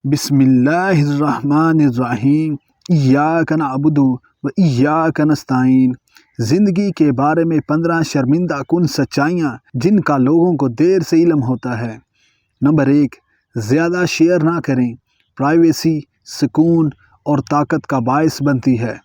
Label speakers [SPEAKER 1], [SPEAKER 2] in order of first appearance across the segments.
[SPEAKER 1] बिस्मिल्लाहिर्रहमानिर्रहीम। इय्याक नअबुदु व इय्याक नस्तईन। ज़िंदगी के बारे में 15 शर्मिंदा कुन सच्चाइयाँ जिनका लोगों को देर से इल्म होता है। नंबर 1, ज़्यादा शेयर ना करें। प्राइवेसी सुकून और ताकत का बायस बनती है।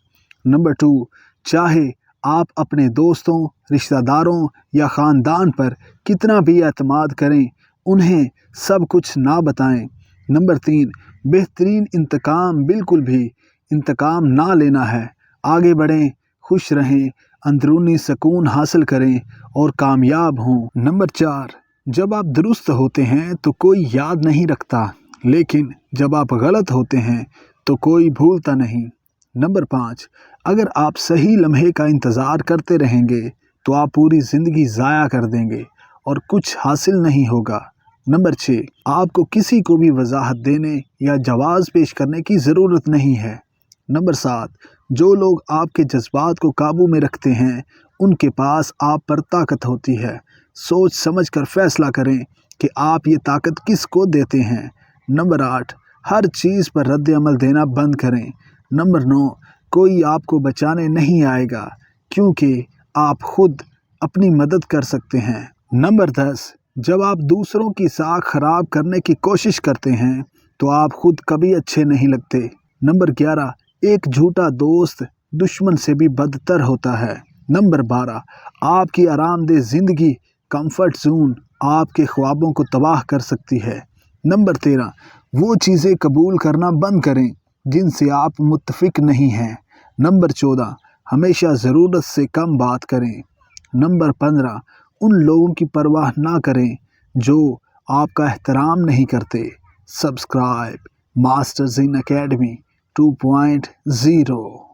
[SPEAKER 1] नंबर 2, चाहे आप अपने दोस्तों, रिश्तेदारों या ख़ानदान पर कितना भी एतमाद करें, उन्हें सब कुछ ना बताएं। नंबर 3, बेहतरीन इंतकाम बिल्कुल भी इंतकाम ना लेना है। आगे बढ़ें, खुश रहें, अंदरूनी सुकून हासिल करें और कामयाब हों। नंबर 4, जब आप दुरुस्त होते हैं तो कोई याद नहीं रखता, लेकिन जब आप गलत होते हैं तो कोई भूलता नहीं। नंबर 5, अगर आप सही लम्हे का इंतज़ार करते रहेंगे तो आप पूरी ज़िंदगी ज़ाया कर देंगे और कुछ हासिल नहीं होगा। नंबर 6, आपको किसी को भी वजाहत देने या जवाब पेश करने की ज़रूरत नहीं है। नंबर 7, जो लोग आपके जज्बात को काबू में रखते हैं उनके पास आप पर ताकत होती है। सोच समझ कर फैसला करें कि आप ये ताकत किस को देते हैं। नंबर 8, हर चीज़ पर रद्द अमल देना बंद करें। नंबर 9, कोई आपको बचाने नहीं आएगा क्योंकि आप खुद अपनी मदद कर सकते हैं। नंबर 10, जब आप दूसरों की साख खराब करने की कोशिश करते हैं तो आप खुद कभी अच्छे नहीं लगते। नंबर 11, एक झूठा दोस्त दुश्मन से भी बदतर होता है। नंबर 12, आपकी आरामदेह ज़िंदगी कंफर्ट जोन आपके ख्वाबों को तबाह कर सकती है। नंबर 13, वो चीज़ें कबूल करना बंद करें जिनसे आप मुत्तफिक नहीं हैं। नंबर 14, हमेशा ज़रूरत से कम बात करें। नंबर 15, उन लोगों की परवाह ना करें जो आपका एहतराम नहीं करते। Subscribe masters in academy 2.0।